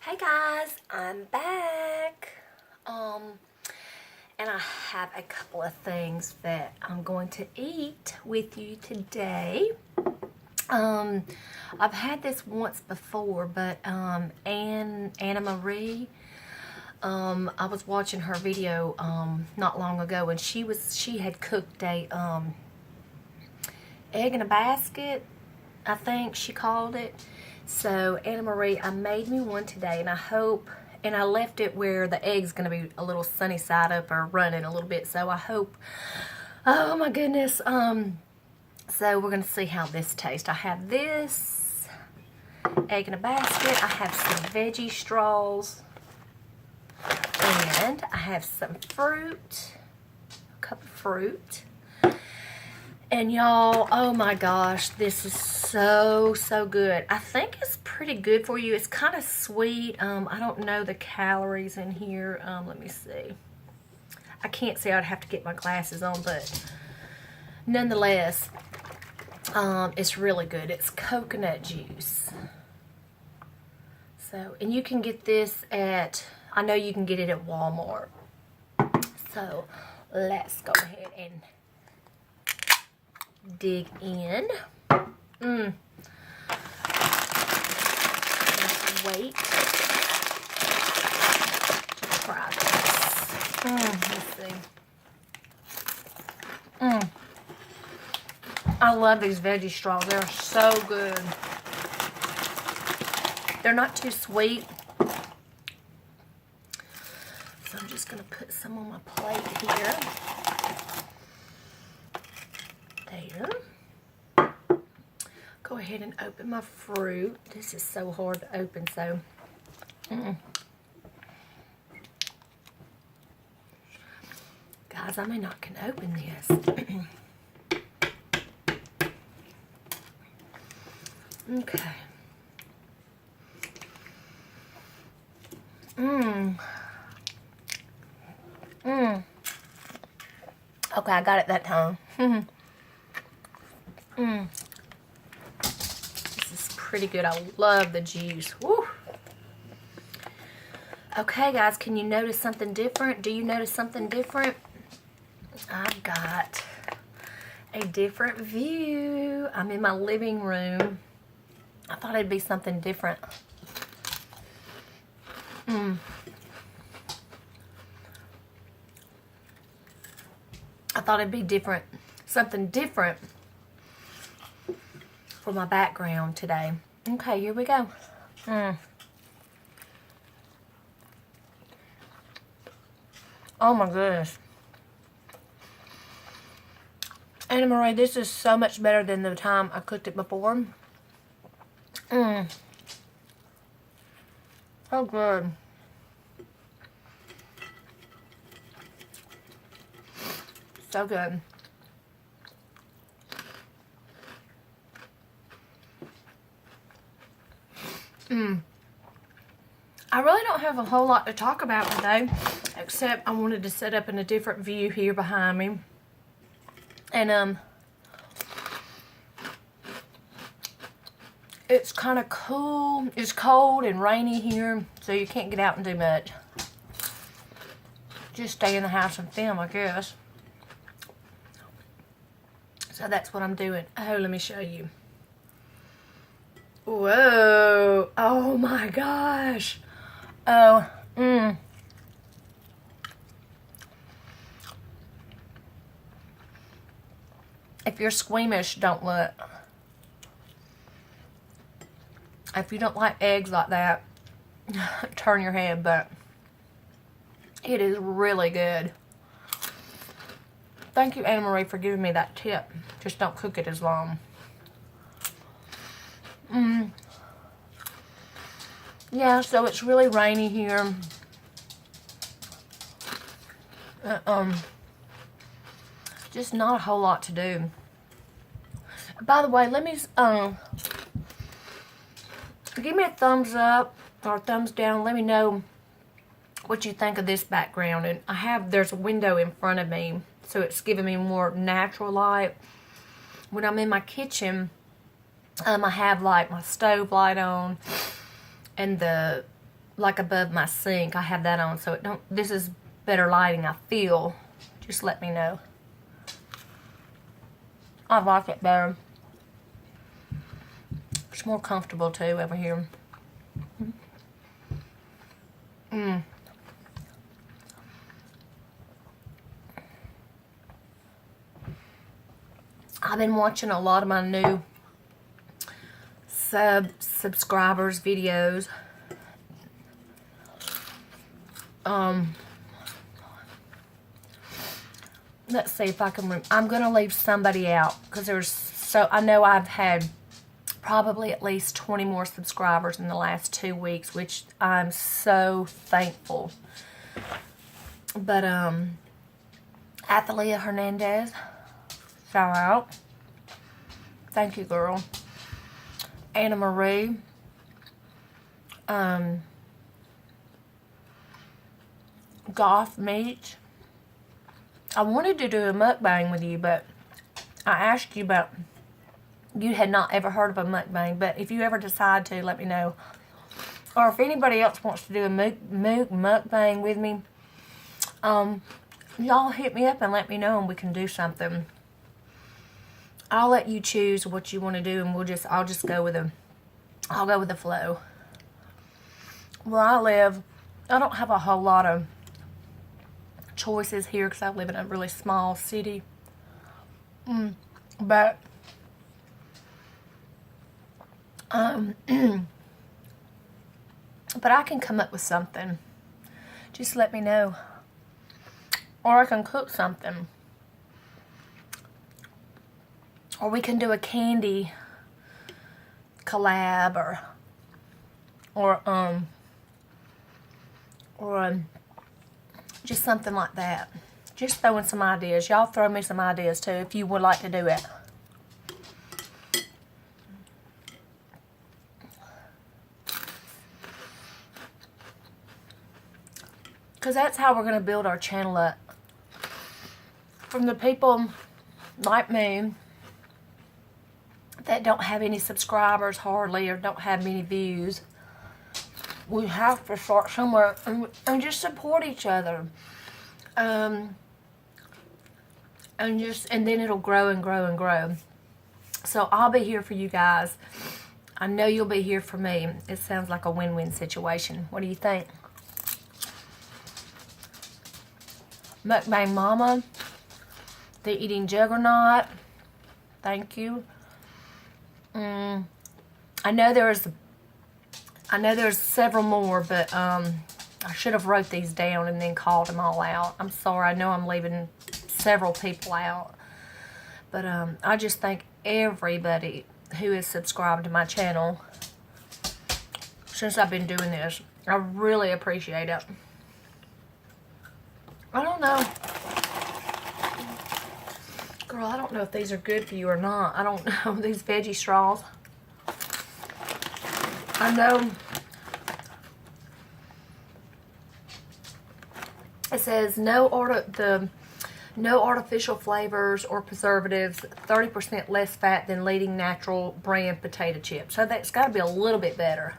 Hey guys, I'm back. And I have a couple of things that I'm going to eat with you today. I've had this once before, but Anna Marie, I was watching her video not long ago, and she had cooked a egg in a basket, I think she called it. So Anna Marie, I made me one today, and I hope, and I left it where the egg's going to be a little sunny side up or running a little bit, so I hope, oh my goodness, so we're going to see how this tastes. I have this egg in a basket, I have some veggie straws, and I have some fruit, a cup of fruit. And y'all, oh my gosh, this is so good. I think it's pretty good for you. It's kind of sweet. I don't know the calories in here. Let me see. I can't see. I'd have to get my glasses on, but nonetheless, it's really good. It's coconut juice. So, and you can get this at, I know you can get it at Walmart. So, let's go ahead and dig in. Just wait to try this. Let's see. I love these veggie straws. They're so good. They're not too sweet. So I'm just going to put some on my plate here. There. Go ahead and open my fruit. This is so hard to open, so guys, I may not can open this. Okay. Okay, I got it that time. This is pretty good. I love the juice. Woo. Okay, guys, can you notice something different? Do you notice something different? I've got a different view. I'm in my living room. I thought it'd be something different. I thought it'd be different. Something different for my background today. Okay, here we go. Oh my goodness. Anna Marie, this is so much better than the time I cooked it before. So good. So good. I really don't have a whole lot to talk about today, except I wanted to set up in a different view here behind me. And it's kind of cool. It's cold and rainy here, so you can't get out and do much. Just stay in the house and film, I guess. So that's what I'm doing. Oh, let me show you. Whoa. Oh my gosh. Oh, If you're squeamish, don't look. If you don't like eggs like that, turn your head, but it is really good. Thank you, Anna Marie, for giving me that tip. Just don't cook it as long. Yeah, so it's really rainy here. Just not a whole lot to do. By the way, let me give me a thumbs up or a thumbs down. Let me know what you think of this background. And there's a window in front of me, so it's giving me more natural light. When I'm in my kitchen, I have like my stove light on and the like above my sink. I have that on, so it don't. This is better lighting, I feel. Just let me know. I like it better. It's more comfortable too over here. I've been watching a lot of my new subscribers videos. Let's see if I can. I'm gonna leave somebody out because I know I've had probably at least 20 more subscribers in the last 2 weeks, which I'm so thankful. But Athalia Hernandez, shout out. Thank you, girl. Anna Marie. Goth Meat. I wanted to do a mukbang with you, but I asked you about, you had not ever heard of a mukbang, but if you ever decide to, let me know. Or if anybody else wants to do a mukbang with me, y'all hit me up and let me know and we can do something. I'll let you choose what you want to do and I'll just go with I'll go with the flow. Where I live, I don't have a whole lot of choices here because I live in a really small city. But but I can come up with something. Just let me know. Or I can cook something. Or we can do a candy collab or just something like that. Just throwing some ideas. Y'all throw me some ideas too if you would like to do it. Because that's how we're going to build our channel up. From the people like me that don't have any subscribers hardly or don't have many views, we have to start somewhere and just support each other. And then it'll grow and grow and grow. So I'll be here for you guys. I know you'll be here for me. It sounds like a win-win situation. What do you think? Mukbang Mama, the Eating Juggernaut, thank you. I know there's several more, but I should have wrote these down and then called them all out. I'm sorry. I know I'm leaving several people out, but I just thank everybody who is subscribed to my channel since I've been doing this. I really appreciate it. I don't know. Girl, I don't know if these are good for you or not. I don't know. These veggie straws. I know it says no artificial flavors or preservatives, 30% less fat than leading natural brand potato chips. So that's got to be a little bit better.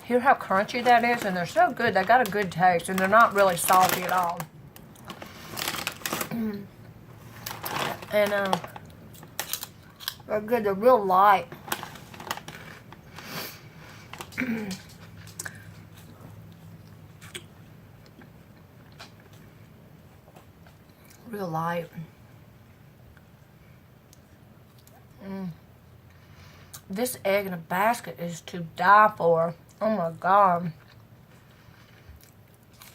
Hear how crunchy that is? And they're so good. They got a good taste. And they're not really salty at all. And they're good. They're real light. Real light. This egg in a basket is to die for. Oh my God.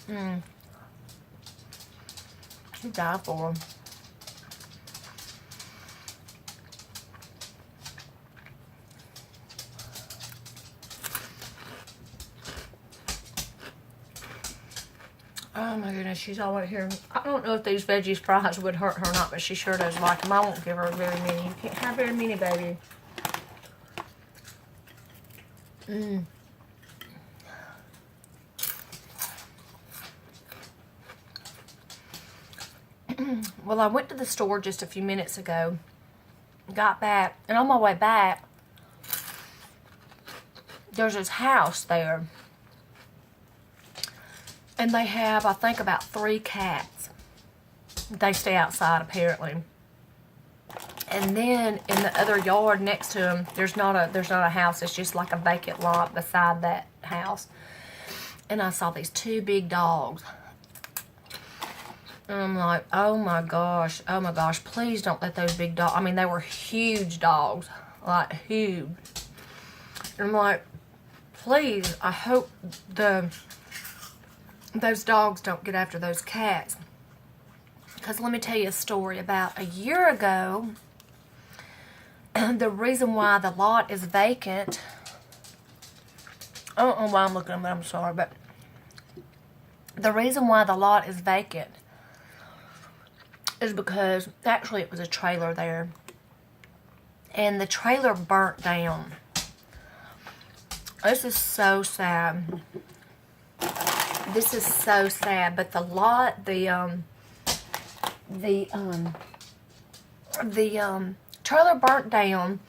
To die for. Oh my goodness, she's all right here. I don't know if these veggies fries would hurt her or not, but she sure does like them. I won't give her very many. You can't have very many, baby. Well, I went to the store just a few minutes ago got back, and on my way back, there's this house there. And they have, I think, about 3 cats. They stay outside, apparently. And then in the other yard next to them, there's not a house. It's just like a vacant lot beside that house. And I saw these 2 big dogs. And I'm like, oh my gosh, please don't let those big dogs, I mean, they were huge dogs, like huge. And I'm like, please, I hope those dogs don't get after those cats. Because let me tell you a story. About a year ago, the reason why the lot is vacant, I don't know why I'm looking at them, I'm sorry, but the reason why the lot is vacant is because, actually it was a trailer there, and the trailer burnt down. This is so sad. This is so sad, but the lot, the trailer burnt down,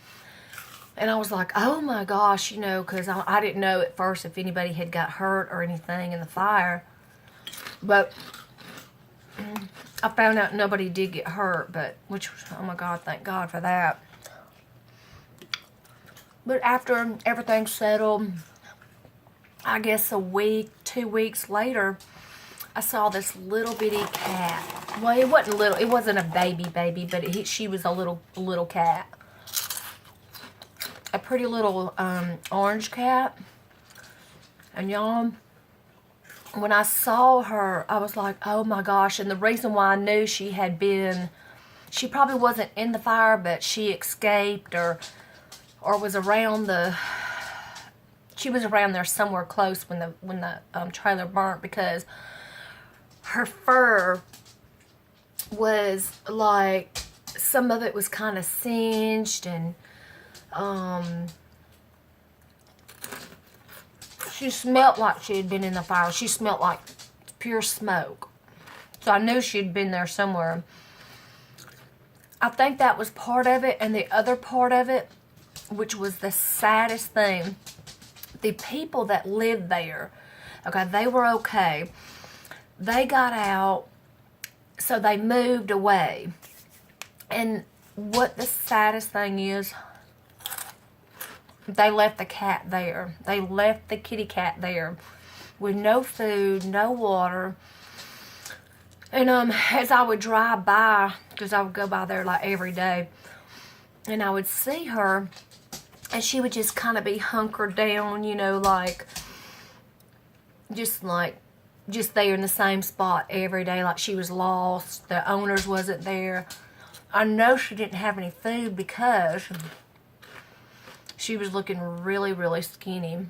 and I was like, oh my gosh, you know, because I didn't know at first if anybody had got hurt or anything in the fire, but I found out nobody did get hurt, but, which, oh my God, thank God for that. But after everything settled, I guess a week, 2 weeks later, I saw this little bitty cat. Well, it wasn't little, it wasn't a baby, but she was a little cat. A pretty little orange cat. And y'all, when I saw her, I was like, oh my gosh. And the reason why I knew she probably wasn't in the fire, but she escaped or was around she was around there somewhere close when the trailer burnt, because her fur was like, some of it was kind of singed, and she smelled like she had been in the fire. She smelled like pure smoke. So I knew she'd been there somewhere. I think that was part of it, and the other part of it, which was the saddest thing, the people that lived there, okay, they were okay. They got out, so they moved away. And what the saddest thing is, they left the cat there. They left the kitty cat there with no food, no water. And as I would drive by, because I would go by there like every day, and I would see her, and she would just kind of be hunkered down, you know, just there in the same spot every day, like she was lost. The owners wasn't there. I know she didn't have any food because she was looking really, really skinny.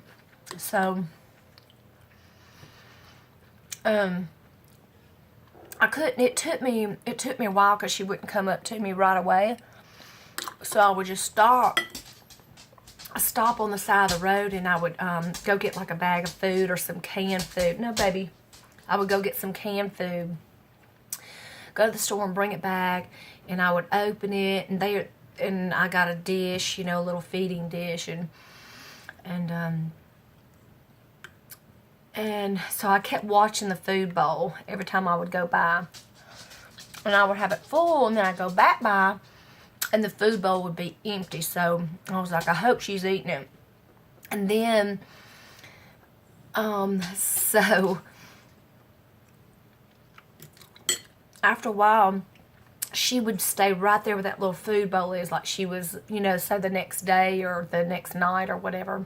So, I couldn't, it took me a while because she wouldn't come up to me right away. So I would just stop on the side of the road, and I would go get like a bag of food or some canned food. No, baby. I would go get some canned food, go to the store and bring it back, and I would open it, and I got a dish, you know, a little feeding dish, and so I kept watching the food bowl every time I would go by, and I would have it full, and then I'd go back by, and the food bowl would be empty. So I was like, I hope she's eating it. And then, so after a while, she would stay right there where that little food bowl is, like she was, you know, so the next day or the next night or whatever,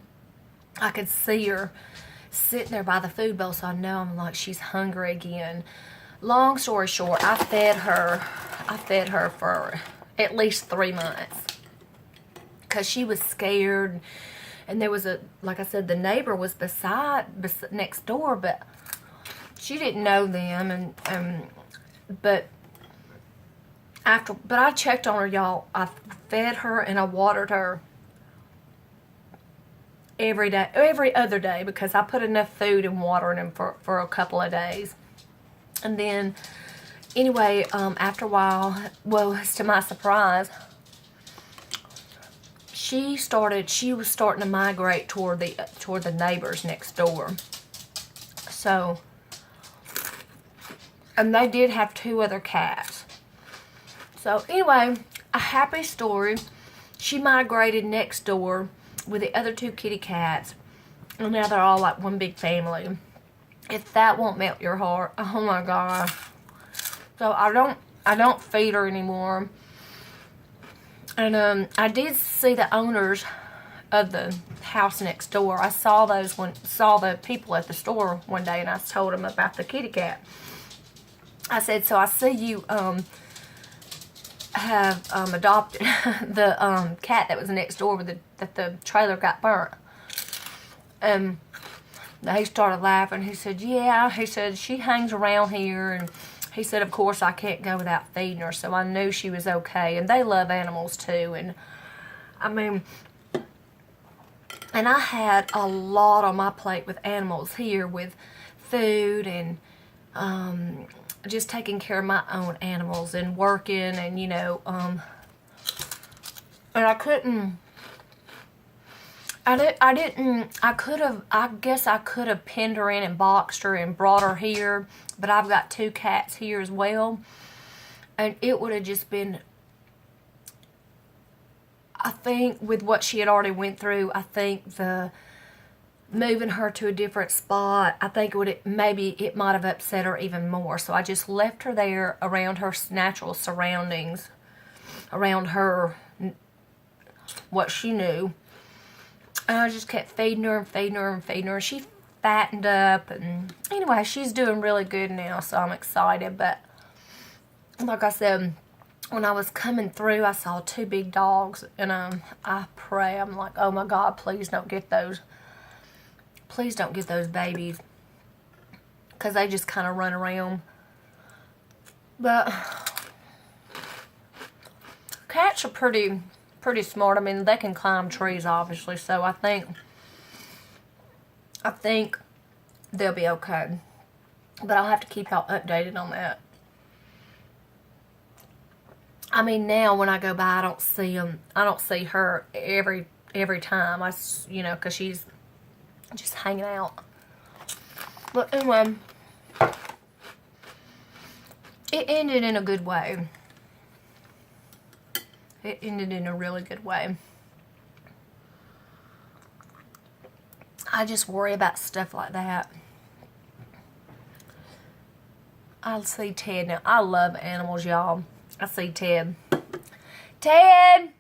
I could see her sitting there by the food bowl. So I know, I'm like, she's hungry again. Long story short, I fed her for at least 3 months because she was scared. And there was like I said, the neighbor was next door, but she didn't know them. But I checked on her, y'all. I fed her and I watered her every other day, because I put enough food and water in them for a couple of days. And then, anyway, after a while, well, to my surprise, she was starting to migrate toward the neighbors next door. So, and they did have 2 other cats. So anyway, a happy story. She migrated next door with the other 2 kitty cats, and now they're all like one big family. If that won't melt your heart, oh my gosh. So I don't feed her anymore. And I did see the owners of the house next door. I saw the people at the store one day, and I told them about the kitty cat. I said, so I see you have adopted the cat that was next door that the trailer got burnt. And he started laughing. He said, yeah. He said, she hangs around here. And he said, of course, I can't go without feeding her. So I knew she was okay. And they love animals, too. And, I mean, and I had a lot on my plate with animals here, with food and just taking care of my own animals and working, and you know, and I couldn't. I guess I could have pinned her in and boxed her and brought her here, but I've got 2 cats here as well, and it would have just been, I think, with what she had already went through, I think the moving her to a different spot, I think maybe it might have upset her even more. So I just left her there around her natural surroundings, around her, what she knew. And I just kept feeding her and feeding her and feeding her. She fattened up, and anyway, she's doing really good now, so I'm excited. But like I said, when I was coming through, I saw 2 big dogs, and I pray, I'm like, oh my God, please don't get those. Please don't get those babies, because they just kind of run around. But cats are pretty smart. I mean, they can climb trees, obviously, so I think they'll be okay. But I'll have to keep y'all updated on that. I mean, now when I go by, I don't see them. I don't see her every time. You know, because she's just hanging out. But anyway, it ended in a good way. It ended in a really good way. I just worry about stuff like that. I'll see Ted now. I love animals, y'all. I see Ted. Ted!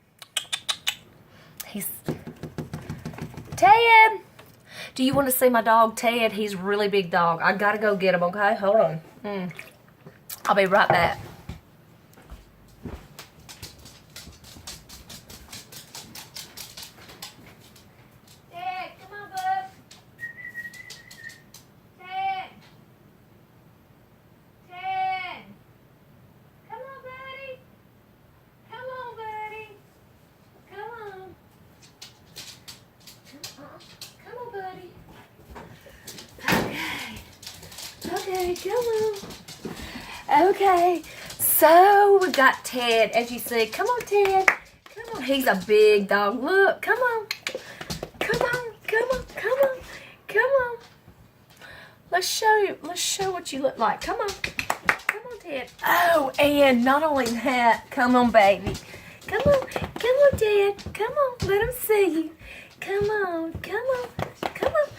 Ted! Do you want to see my dog, Ted? He's a really big dog. I gotta go get him, okay? Hold on. I'll be right back. Ted, come on, bud. Ted. Ted. Come on, buddy. Come on, buddy. Come on. Come on, buddy. Okay, come on. Okay, so we got Ted, as you see. Come on, Ted. Come on. He's a big dog. Look, come on. Come on, come on, come on, come on. Let's show what you look like. Come on. Come on, Ted. Oh, and not only that, come on, baby. Come on, Ted. Come on, let him see you. Come on, come on, come on.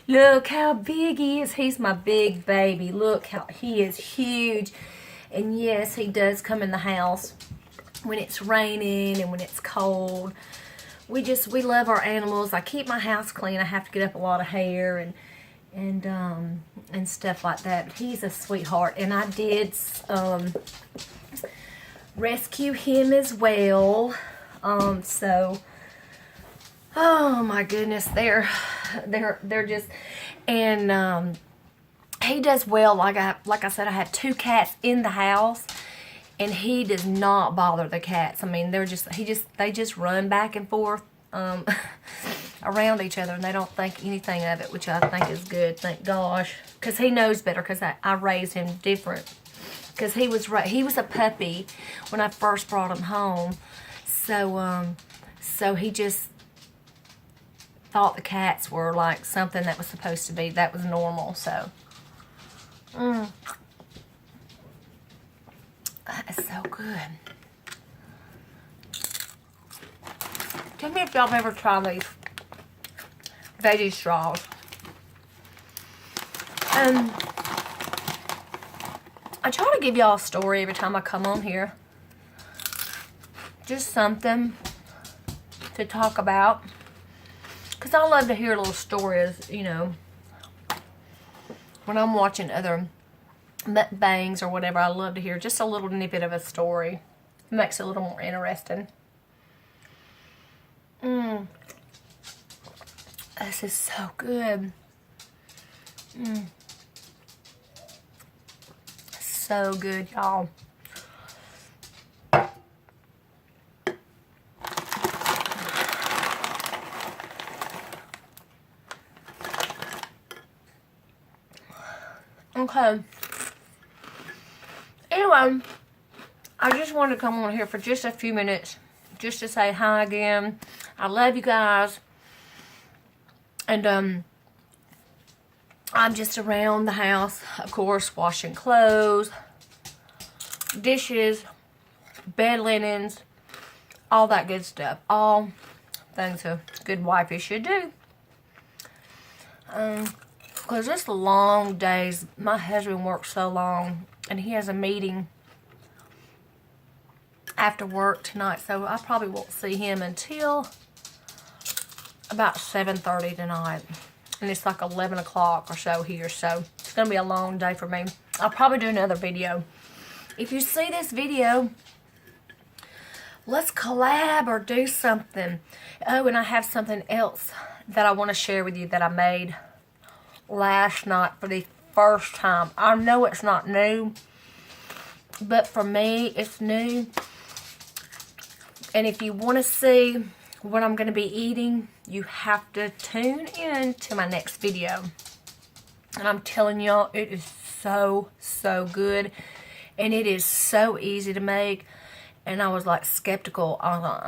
Look how big he is. He's my big baby. Look how he is huge. And yes, he does come in the house when it's raining and when it's cold. We love our animals. I keep my house clean. I have to get up a lot of hair and stuff like that. But he's a sweetheart, and I did rescue him as well. So, oh my goodness, they're just, and he does well. Like I said, I had 2 cats in the house, and he does not bother the cats. I mean, they just run back and forth around each other, and they don't think anything of it, which I think is good. Thank gosh, because he knows better. Because I raised him different. Because he was a puppy when I first brought him home, so So he just thought the cats were like something that was supposed to be, that was normal. So that is so good. Tell me if y'all have ever tried these veggie straws. I try to give y'all a story every time I come on here. Just something to talk about. Because I love to hear little stories, you know. When I'm watching other mukbangs or whatever, I love to hear just a little snippet of a story. It makes it a little more interesting. This is so good. So good, y'all. Okay. Anyway, I just wanted to come on here for just a few minutes just to say hi again. I love you guys. And I'm just around the house, of course, washing clothes, dishes, bed linens, all that good stuff. All things a good wifey should do. Because it's long days. My husband works so long, and he has a meeting after work tonight, so I probably won't see him until about 7:30 tonight. And it's like 11 o'clock or so here, so it's going to be a long day for me. I'll probably do another video. If you see this video, let's collab or do something. Oh, and I have something else that I want to share with you that I made last night for the first time. I know it's not new, but for me, it's new. And if you want to see what I'm going to be eating, you have to tune in to my next video. And I'm telling y'all, it is so, so good. And it is so easy to make. And I was like skeptical. I was like,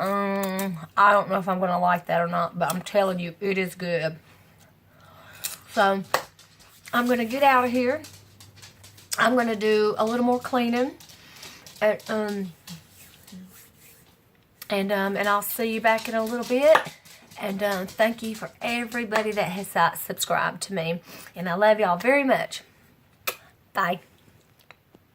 I don't know if I'm going to like that or not. But I'm telling you, it is good. So, I'm going to get out of here. I'm going to do a little more cleaning. And I'll see you back in a little bit. And thank you for everybody that has subscribed to me. And I love y'all very much. Bye.